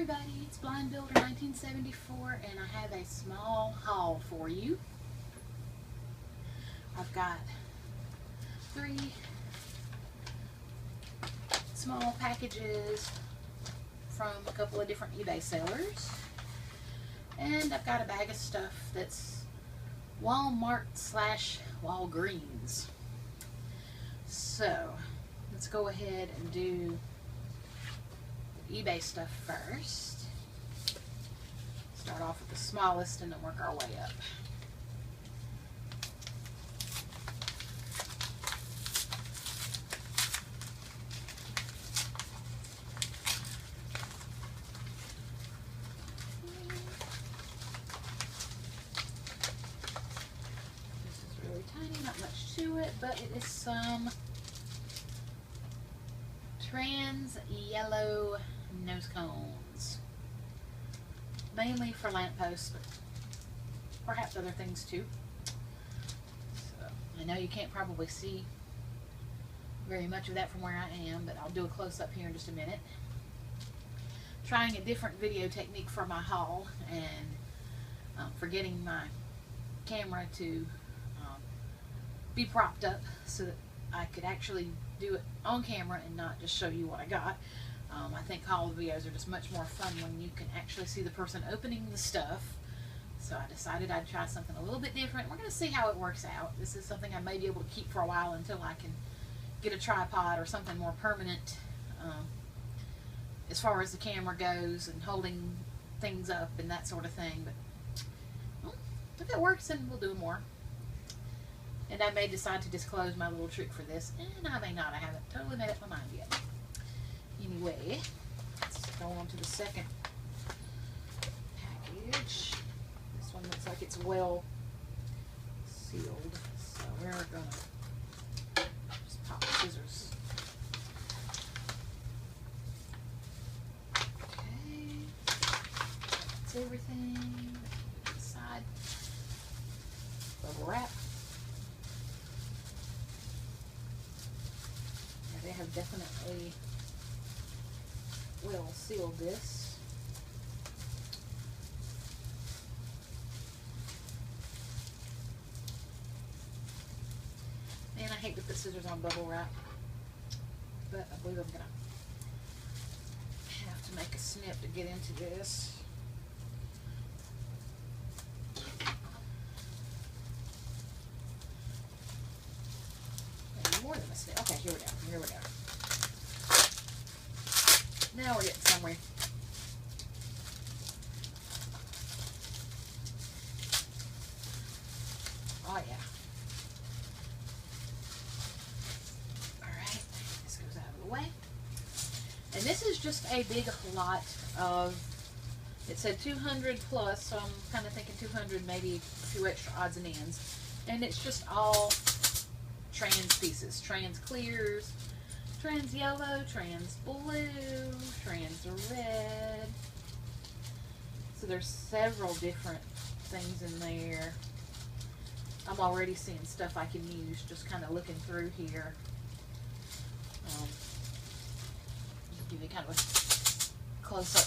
everybody, it's Blind Builder 1974 and I have a small haul for you. I've got 3 small packages from a couple of different eBay sellers, and I've got a bag of stuff that's Walmart/Walgreens. So let's go ahead and do eBay stuff first. Start off with the smallest and then work our way up. This is really tiny, not much to it, but it is some trans yellow nose cones, mainly for lampposts, but perhaps other things too. So I know you can't probably see very much of that from where I am, but I'll do a close-up here in just a minute. Trying a different video technique for my haul, and for getting my camera to be propped up so that I could actually do it on camera and not just show you what I got. I think haul videos are just much more fun when you can actually see the person opening the stuff. So I decided I'd try something a little bit different. We're going to see how it works out. This is something I may be able to keep for a while until I can get a tripod or something more permanent as far as the camera goes and holding things up and that sort of thing. But well, if it works, then we'll do more. And I may decide to disclose my little trick for this, and I may not. I haven't totally made up my mind yet. Anyway, let's go on to the second package. This one looks like it's well sealed, so we're going to just pop the scissors. Okay, that's everything. To the side. Bubble wrap. They have definitely well sealed this. Man, I hate to put scissors on bubble wrap, but I believe I'm gonna have to make a snip to get into this. Maybe more than a snip. Okay, here we go. Here we go. Now we're getting somewhere. Oh yeah. Alright, this goes out of the way. And this is just a big lot of, it said 200 plus, so I'm kind of thinking 200, maybe a few extra odds and ends. And it's just all trans pieces, trans clears, trans yellow, trans blue, trans red. So there's several different things in there. I'm already seeing stuff I can use just kind of looking through here. Give you kind of a close up,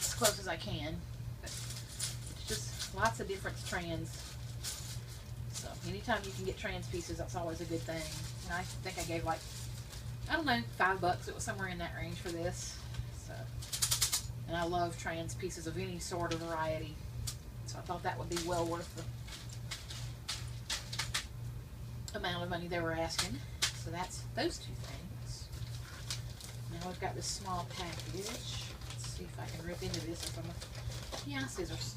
as close as I can. But it's just lots of different trans. So anytime you can get trans pieces, that's always a good thing. And I think I gave like, I don't know, $5. It was somewhere in that range for this. So, and I love trans pieces of any sort of variety. So I thought that would be well worth the amount of money they were asking. So that's those two things. Now we've got this small package. Let's see if I can rip into this. If I'm yeah, scissors.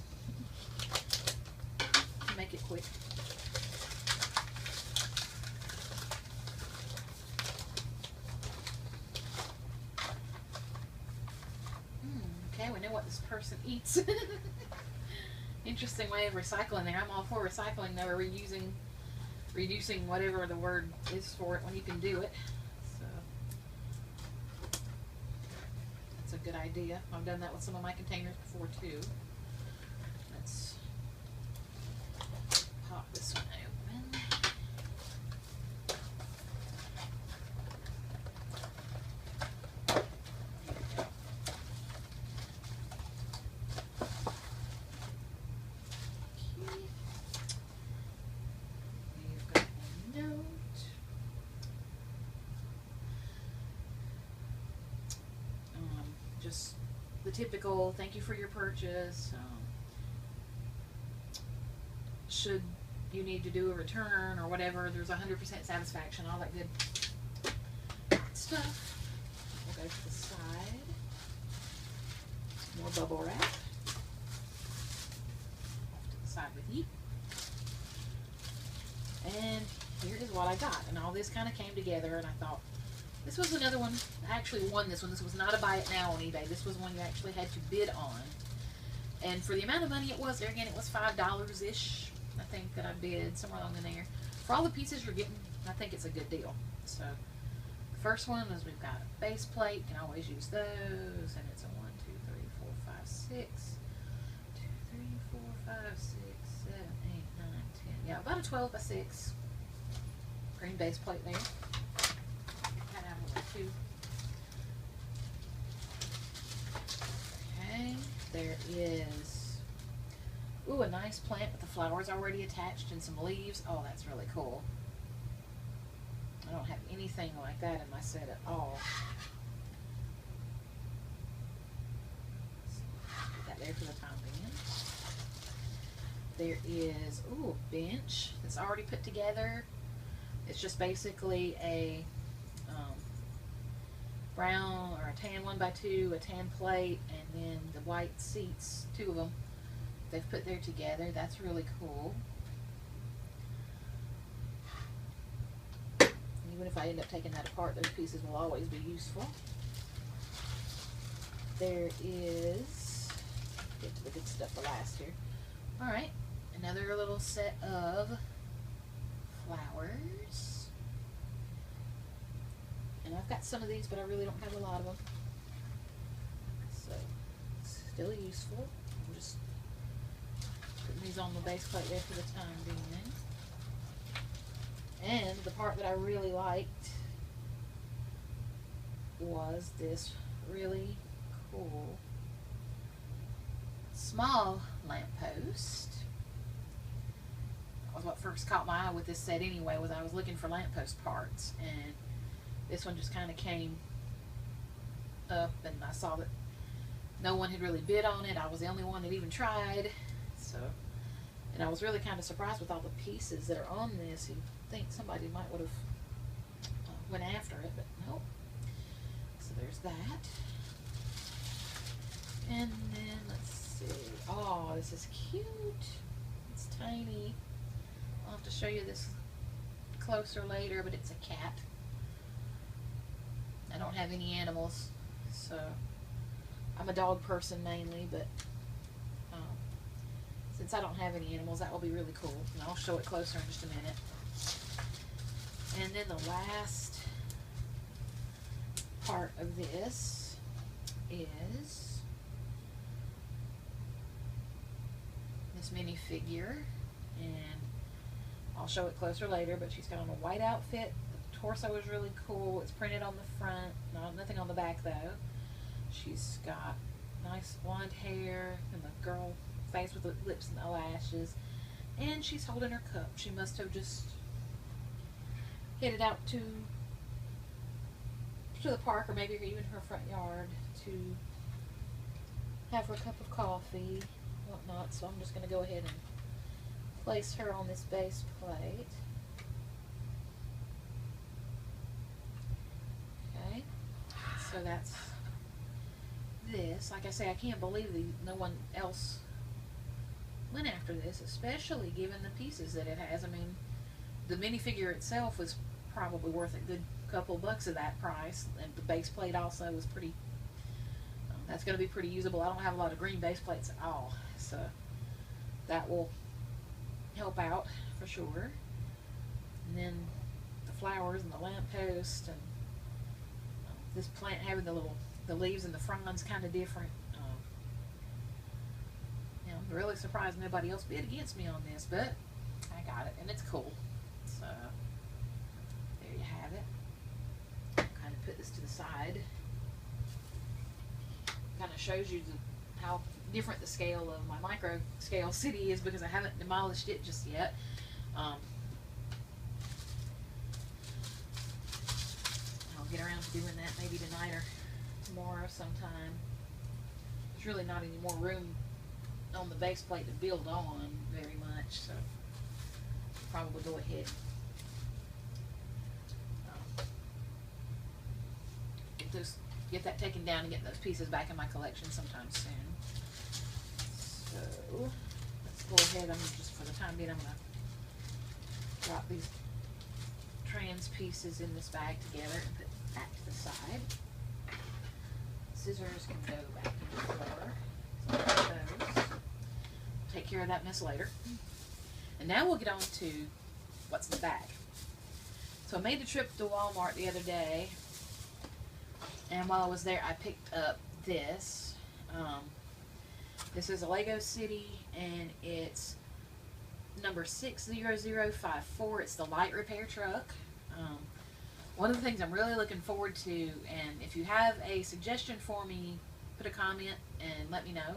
Make it quick. Okay, we know what this person eats. Interesting way of recycling there. I'm all for recycling though, or reducing whatever the word is for it when you can do it. So that's a good idea. I've done that with some of my containers before too. Let's pop this one open. just the typical thank you for your purchase. Should you need to do a return or whatever, there's 100% satisfaction, all that good stuff. We'll go to the side. More bubble wrap. Off to the side with you. And here is what I got. And all this kind of came together, and I thought, this was another one. I actually won this one. This was not a buy it now on eBay. This was one you actually had to bid on. And for the amount of money it was, there again, it was $5-ish. I think that I bid somewhere along in there. For all the pieces you're getting, I think it's a good deal. So, the first one is we've got a base plate. Can always use those. And it's a 1, 2, 3, 4, 5, 6. 2, 3, 4, 5, 6, 7, 8, 9, 10. Yeah, about a 12 by 6 green base plate there. Cut out of the 2. Okay, there is, ooh, a nice plant with the flowers already attached and some leaves. Oh, that's really cool. I don't have anything like that in my set at all. Put that there for the time being. There is, ooh, a bench that's already put together. It's just basically a brown or a tan 1x2, a tan plate, and then the white seats, 2 of them, they've put there together. That's really cool. Even if I end up taking that apart, those pieces will always be useful. There is, get to the good stuff for last here. Alright, another little set of flowers. And I've got some of these, but I really don't have a lot of them. So, still useful. I'm just putting these on the base plate there for the time being. And the part that I really liked was this really cool small lamppost. That was what first caught my eye with this set anyway, was I was looking for lamppost parts, and this one just kind of came up, and I saw that no one had really bid on it. I was the only one that even tried. So, and I was really kind of surprised with all the pieces that are on this. You'd think somebody might would have went after it, but nope. So there's that. And then let's see. Oh, this is cute. It's tiny. I'll have to show you this closer later, but it's a cat. I don't have any animals, so I'm a dog person mainly, but since I don't have any animals, that will be really cool. And I'll show it closer in just a minute. And then the last part of this is this minifigure, and I'll show it closer later, but she's got on a white outfit. The torso is really cool. It's printed on the front, nothing on the back though. She's got nice blonde hair and the girl face with the lips and eyelashes, and she's holding her cup. She must have just headed out to the park, or maybe even her front yard, to have her cup of coffee, whatnot. So I'm just going to go ahead and place her on this base plate. Okay, so that's this. Like I say, I can't believe no one else went after this, especially given the pieces that it has. I mean, the minifigure itself was probably worth a good couple bucks of that price, and the base plate also was pretty, that's going to be pretty usable. I don't have a lot of green base plates at all, so that will help out for sure. And then the flowers and the lamppost, and this plant having the leaves and the fronds kind of different. I'm really surprised nobody else bid against me on this, but I got it, and it's cool. So there you have it. Kind of put this to the side. Kind of shows you how different the scale of my micro scale city is, because I haven't demolished it just yet. I'll get around to doing that maybe tonight or tomorrow sometime. there's really not any more room on the base plate to build on very much, so I'll probably go ahead and get that taken down and get those pieces back in my collection sometime soon. So let's go ahead. Just for the time being, I'm going to drop these trans pieces in this bag together and put that to the side. Scissors can go back in the drawer. So I'll put those. Take care of that mess later. And now we'll get on to what's in the bag. So I made the trip to Walmart the other day, and while I was there, I picked up this. This is a Lego City, and it's number 60054. It's the light repair truck. One of the things I'm really looking forward to, and if you have a suggestion for me, put a comment and let me know.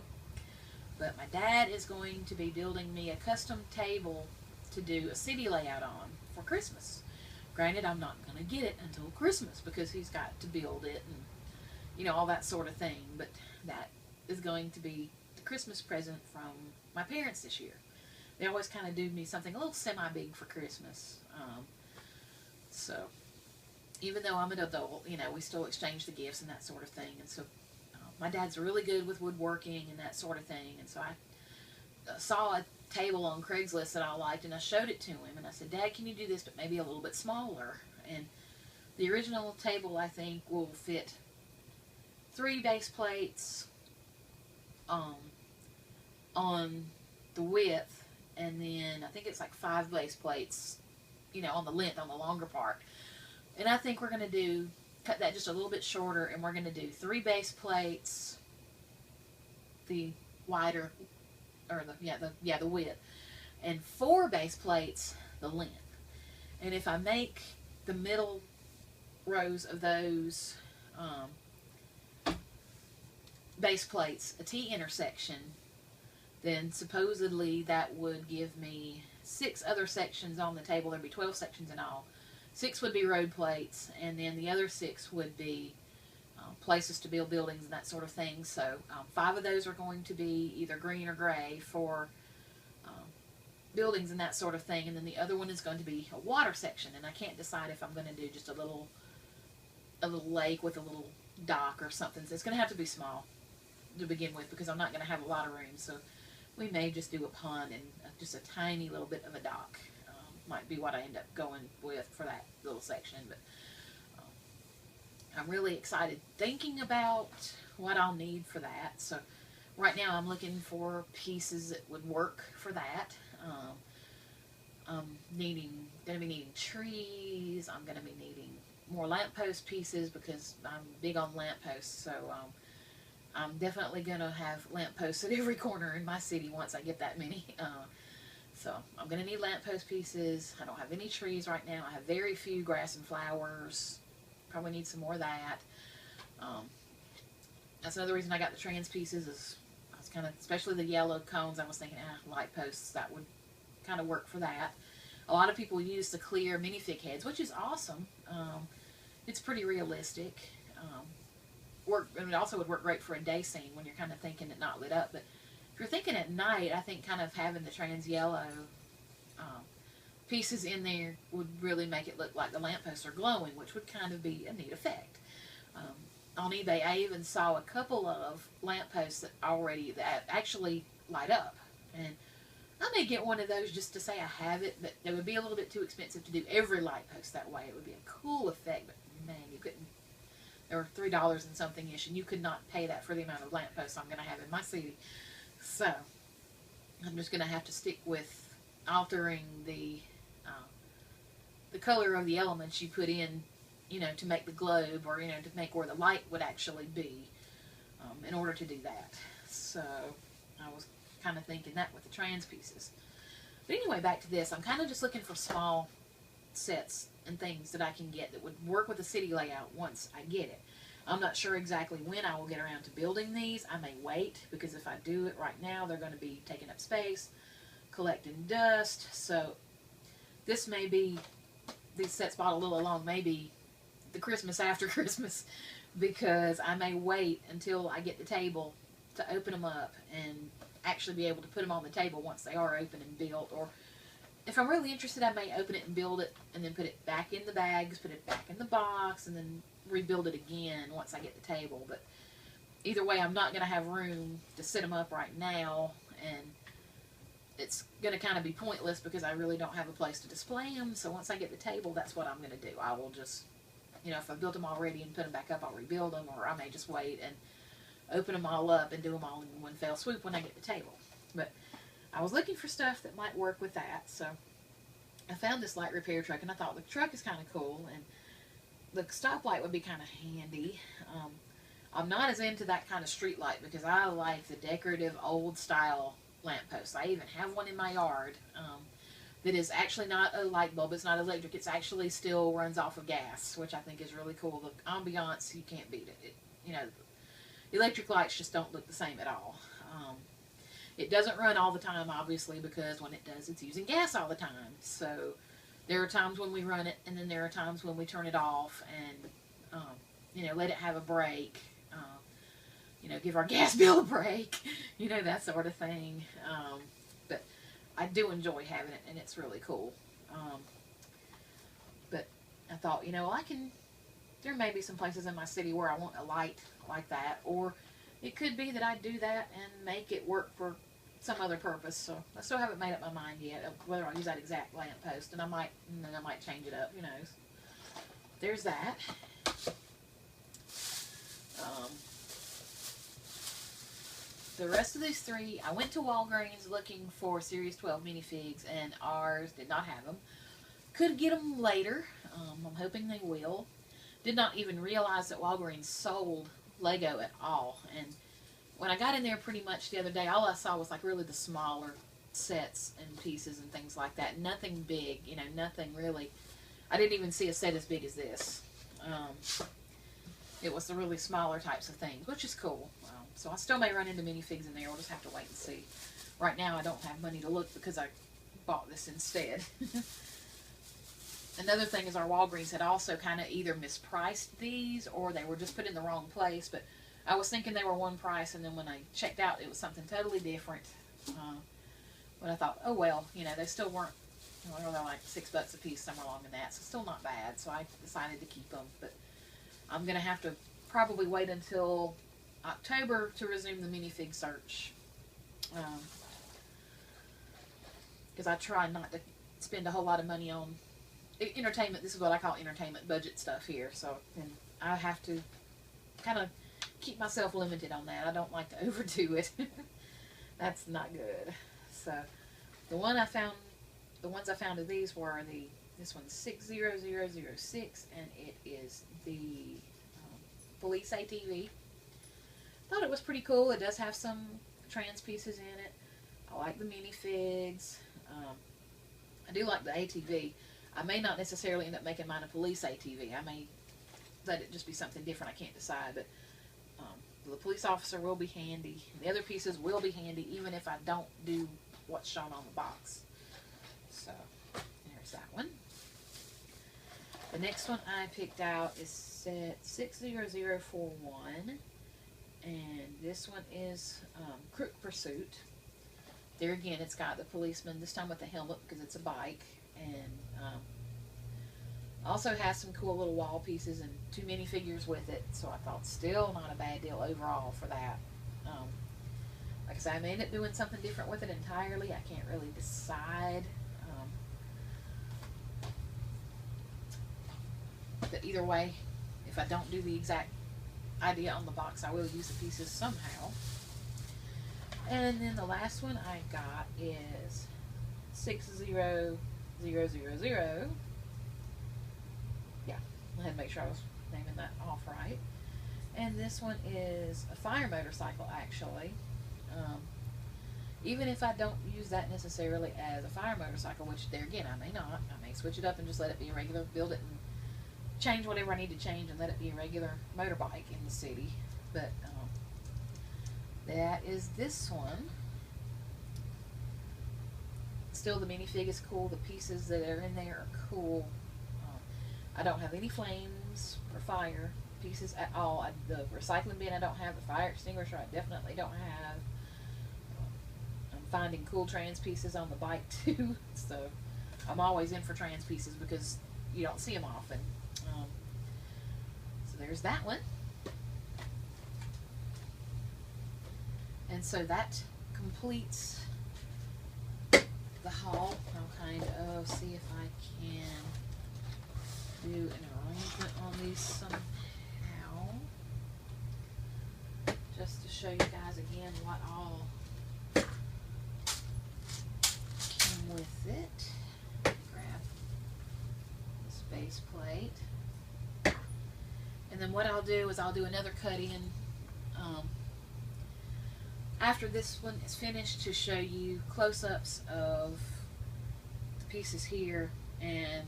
But my dad is going to be building me a custom table to do a city layout on for Christmas. Granted, I'm not going to get it until Christmas because he's got to build it and, you know, all that sort of thing. But that is going to be the Christmas present from my parents this year. They always kind of do me something a little semi-big for Christmas. So, even though I'm an adult, you know, we still exchange the gifts and that sort of thing. And so, my dad's really good with woodworking and that sort of thing. And so I saw a table on Craigslist that I liked, and I showed it to him. And I said, Dad, can you do this, but maybe a little bit smaller? And the original table, I think, will fit 3 base plates on the width, and then I think it's like 5 base plates, you know, on the length, on the longer part. And I think we're going to cut that just a little bit shorter, and we're going to do 3 base plates, the wider, or the width, and 4 base plates, the length. And if I make the middle rows of those base plates a T intersection, then supposedly that would give me 6 other sections on the table. There'd be 12 sections in all. 6 would be road plates, and then the other 6 would be places to build buildings and that sort of thing. So 5 of those are going to be either green or gray for buildings and that sort of thing, and then the other one is going to be a water section. And I can't decide if I'm going to do just a little lake with a little dock or something. So it's going to have to be small to begin with because I'm not going to have a lot of room. So we may just do a pond and just a tiny little bit of a dock. Might be what I end up going with for that little section. But I'm really excited thinking about what I'll need for that. So right now I'm looking for pieces that would work for that. I'm going to be needing trees. I'm going to be needing more lamppost pieces because I'm big on lampposts. So I'm definitely going to have lampposts at every corner in my city once I get that many. So I'm going to need lamppost pieces. I don't have any trees right now. I have very few grass and flowers. Probably need some more of that. That's another reason I got the trans pieces is I was kind of, especially the yellow cones, I was thinking, light posts, that would kind of work for that. A lot of people use the clear minifig heads, which is awesome. It's pretty realistic. And it also would work great for a day scene when you're kind of thinking it not lit up. But if you're thinking at night, I think kind of having the trans yellow pieces in there would really make it look like the lampposts are glowing, which would kind of be a neat effect. On eBay, I even saw a couple of lampposts that actually light up. And I may get one of those just to say I have it, but it would be a little bit too expensive to do every light post that way. It would be a cool effect, but man, you couldn't. They were $3 and something-ish, and you could not pay that for the amount of lampposts I'm going to have in my city. So I'm just going to have to stick with altering the color of the elements you put in, you know, to make the globe, or, you know, to make where the light would actually be, in order to do that. So I was kind of thinking that with the trans pieces. But anyway, back to this. I'm kind of just looking for small sets and things that I can get that would work with the city layout once I get it. I'm not sure exactly when I will get around to building these. I may wait, because if I do it right now, they're going to be taking up space, collecting dust. So this may be, these sets bought a little along, maybe the Christmas after Christmas, because I may wait until I get the table to open them up and actually be able to put them on the table once they are open and built. Or if I'm really interested, I may open it and build it and then put it back in the bags, put it back in the box, and then rebuild it again once I get the table. But either way, I'm not going to have room to set them up right now, and it's going to kind of be pointless because I really don't have a place to display them. So once I get the table, that's what I'm going to do. I will just, you know, if I built them already and put them back up, I'll rebuild them, or I may just wait and open them all up and do them all in one fell swoop when I get the table. But I was looking for stuff that might work with that, so I found this light repair truck, and I thought the truck is kind of cool, and the stoplight would be kind of handy. I'm not as into that kind of street light because I like the decorative old style lampposts. I even have one in my yard that is actually not a light bulb. It's not electric. It's actually still runs off of gas, which I think is really cool. The ambiance, you can't beat it. You know, electric lights just don't look the same at all. It doesn't run all the time, obviously, because when it does, it's using gas all the time. So there are times when we run it, and then there are times when we turn it off and, you know, let it have a break. You know, give our gas bill a break. You know, that sort of thing. But I do enjoy having it, and it's really cool. But I thought, you know, there may be some places in my city where I want a light like that, or it could be that I do that and make it work for some other purpose. So I still haven't made up my mind yet of whether I'll use that exact lamp post, and I might change it up. Who knows? There's that. The rest of these three, I went to Walgreens looking for Series 12 minifigs, and ours did not have them. Could get them later. I'm hoping they will. Did not even realize that Walgreens sold Lego at all. And when I got in there pretty much the other day, all I saw was like really the smaller sets and pieces and things like that. Nothing big, you know, nothing really. I didn't even see a set as big as this. It was the really smaller types of things, which is cool. So I still may run into minifigs in there. We'll just have to wait and see. Right now I don't have money to look because I bought this instead. Another thing is our Walgreens had also kind of either mispriced these or they were just put in the wrong place. But I was thinking they were one price, and then when I checked out, it was something totally different. But I thought, oh well, you know, they still weren't, well, they're like $6 a piece, somewhere along in that. So still not bad. So I decided to keep them. But I'm going to have to probably wait until October to resume the minifig search. Because I try not to spend a whole lot of money on entertainment. This is what I call entertainment budget stuff here. So and I have to kind of keep myself limited on that. I don't like to overdo it. That's not good. So the ones I found of these were this one's 60006, and it is the police ATV. Thought it was pretty cool. It does have some trans pieces in it. I like the minifigs. I do like the ATV. I may not necessarily end up making mine a police ATV. I may let it just be something different. I can't decide. But the police officer will be handy. The other pieces will be handy even if I don't do what's shown on the box. So there's that one. The next one I picked out is set 60041. And this one is Crook Pursuit. There again, it's got the policeman, this time with the helmet because it's a bike. And also has some cool little wall pieces and 2 minifigures with it. So I thought still not a bad deal overall for that. Like I said, I may end up doing something different with it entirely. I can't really decide. But either way, if I don't do the exact idea on the box, I will use the pieces somehow. And then the last one I got is 60000. Yeah, I had to make sure I was naming that off right. And this one is a fire motorcycle, actually. Even if I don't use that necessarily as a fire motorcycle, which there again I may not, I may switch it up and just let it be a regular, build it and change whatever I need to change and let it be a regular motorbike in the city. But that is this one. Still, the minifig is cool. The pieces that are in there are cool. I don't have any flames or fire pieces at all. The recycling bin I don't have. The fire extinguisher I definitely don't have. I'm finding cool trans pieces on the bike too. So I'm always in for trans pieces because you don't see them often. So there's that one. And so that completes the haul. I'll kind of see if I can do an arrangement on these somehow, just to show you guys again what all came with it. Grab this base plate, and then what I'll do is I'll do another cut in after this one is finished to show you close-ups of the pieces here and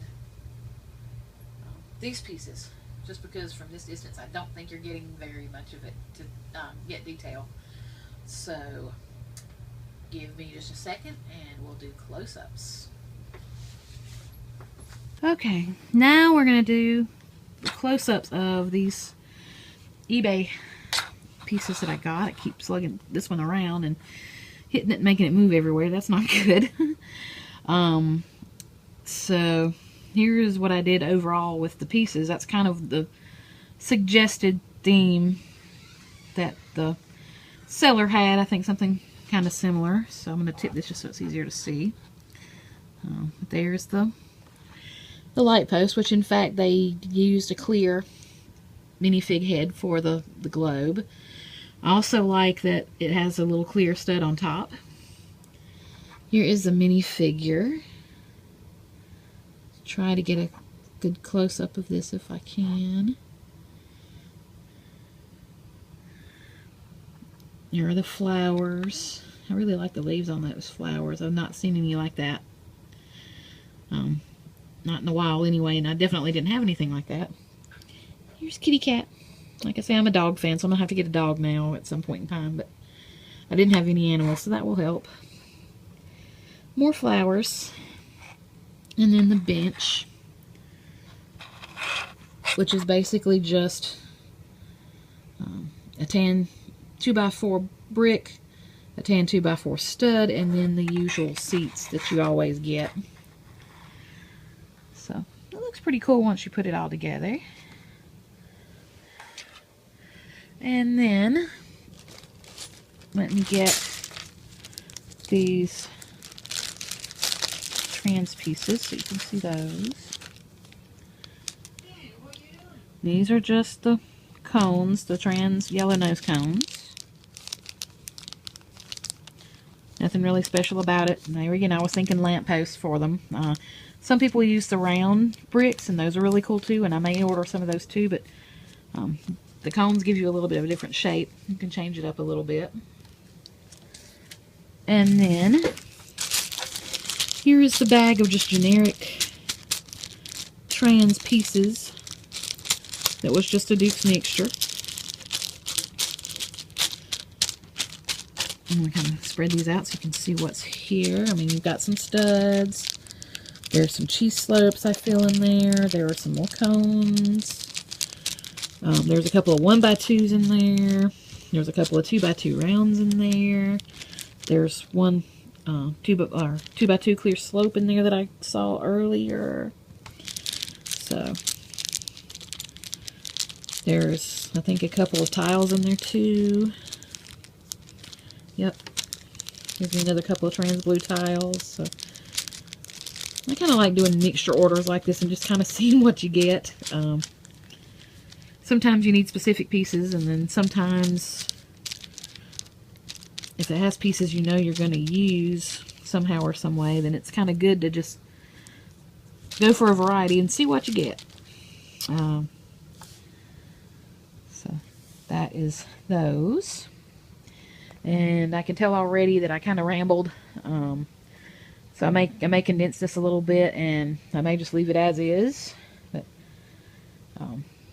these pieces, just because from this distance I don't think you're getting very much of it to get detail. So give me just a second and we'll do close-ups. Okay, now we're going to do the close-ups of these eBay pieces that I got. I keep slugging this one around and hitting it and making it move everywhere. That's not good. So here's what I did overall with the pieces. That's kind of the suggested theme that the seller had. I think something kind of similar. So I'm going to tip this just so it's easier to see. There's the light post, which in fact they used a clear minifig head for the globe. I also like that it has a little clear stud on top. Here is the minifigure. Try to get a good close-up of this if I can. Here are the flowers. I really like the leaves on those flowers. I've not seen any like that. Not in a while anyway, and I definitely didn't have anything like that. Here's Kitty Cat. Like I say, I'm a dog fan, so I'm going to have to get a dog now at some point in time, but I didn't have any animals, so that will help. More flowers. And then the bench, which is basically just a tan 2x4 brick, a tan 2x4 stud, and then the usual seats that you always get. So it looks pretty cool once you put it all together. And then let me get these trans pieces so you can see those. These are just the cones, the trans yellow nose cones. Nothing really special about it. There again, I was thinking lampposts for them. Some people use the round bricks, and those are really cool too, and I may order some of those too, but the cones give you a little bit of a different shape. You can change it up a little bit. And then here is the bag of just generic trans pieces that was just a Duke's mixture. I'm going to kind of spread these out so you can see what's here. I mean, you've got some studs. There's some cheese slopes I fill in there. There are some more cones. There's a couple of 1x2s in there. There's a couple of 2x2 rounds in there. There's one 2x2 clear slope in there that I saw earlier. So there's, I think, a couple of tiles in there too. Yep. Gives me another couple of trans blue tiles. So I kind of like doing mixture orders like this and just kind of seeing what you get. Sometimes you need specific pieces, and then sometimes if it has pieces you know you're going to use somehow or some way, then it's kind of good to just go for a variety and see what you get. So that is those. And I can tell already that I kind of rambled. So I may condense this a little bit, and I may just leave it as is. But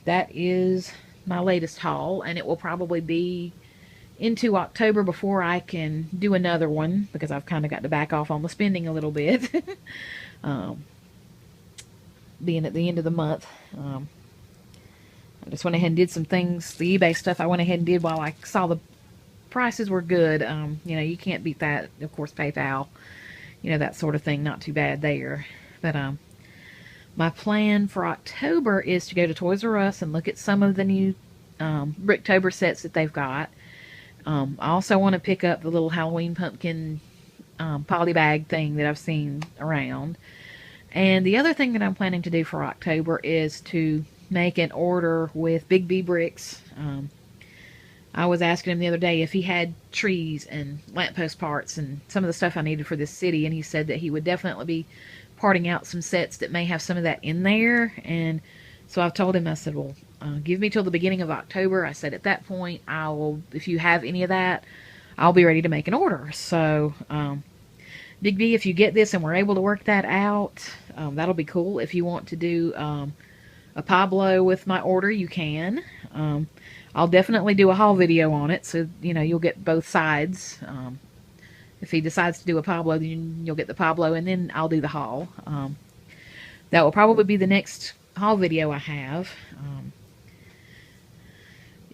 that is my latest haul, and it will probably be into October before I can do another one, because I've kind of got to back off on the spending a little bit. Being at the end of the month. I just went ahead and did some things. The eBay stuff I went ahead and did while I saw the prices were good. You know, you can't beat that. Of course, PayPal, you know, that sort of thing. Not too bad there. But my plan for October is to go to Toys R Us and look at some of the new Bricktober sets that they've got. I also want to pick up the little Halloween pumpkin poly bag thing that I've seen around. And the other thing that I'm planning to do for October is to make an order with Big B Bricks. I was asking him the other day if he had trees and lamppost parts and some of the stuff I needed for this city, and he said that he would definitely be parting out some sets that may have some of that in there. And so I've told him, I said, well, give me till the beginning of October. I said, at that point, I will, if you have any of that, I'll be ready to make an order. So, Big B, if you get this and we're able to work that out, that'll be cool. If you want to do a Pablo with my order, you can. I'll definitely do a haul video on it, so you know you'll get both sides. If he decides to do a Pablo, then you'll get the Pablo, and then I'll do the haul. That will probably be the next haul video I have.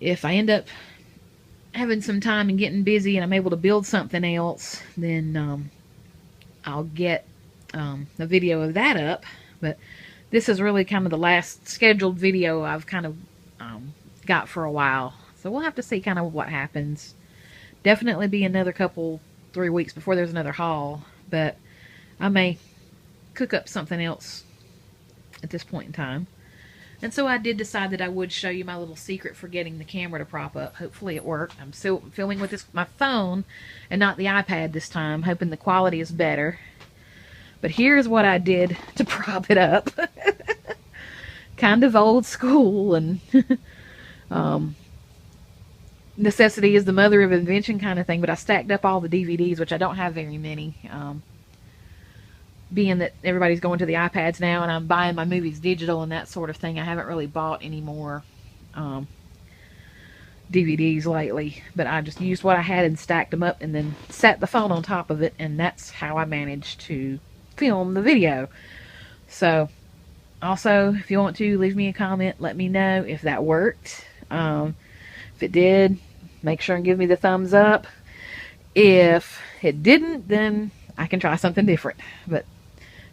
If I end up having some time and getting busy and I'm able to build something else, then I'll get a video of that up. But this is really kind of the last scheduled video I've kind of got for a while. So we'll have to see kind of what happens. Definitely be another 3 weeks before there's another haul. But I may cook up something else at this point in time. And so I did decide that I would show you my little secret for getting the camera to prop up. Hopefully it worked. I'm still filming with my phone and not the iPad this time, hoping the quality is better. But here's what I did to prop it up. Kind of old school, and necessity is the mother of invention kind of thing. But I stacked up all the DVDs, which I don't have very many. Being that everybody's going to the iPads now and I'm buying my movies digital and that sort of thing, I haven't really bought any more DVDs lately. But I just used what I had and stacked them up and then sat the phone on top of it, and that's how I managed to film the video. So, also, if you want to, leave me a comment. Let me know if that worked. If it did, make sure and give me the thumbs up. If it didn't, then I can try something different. But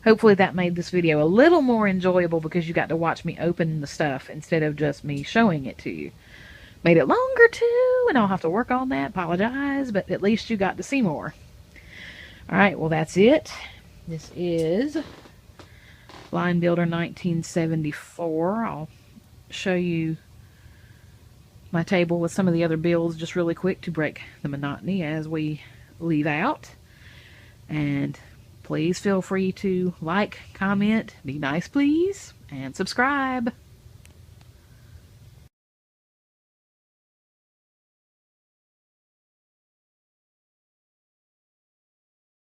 hopefully that made this video a little more enjoyable because you got to watch me open the stuff instead of just me showing it to you. Made it longer too, and I'll have to work on that. Apologize, but at least you got to see more. Alright, well that's it. This is Line Builder 1974. I'll show you my table with some of the other builds just really quick to break the monotony as we leave out. And please feel free to like, comment, be nice please, and subscribe.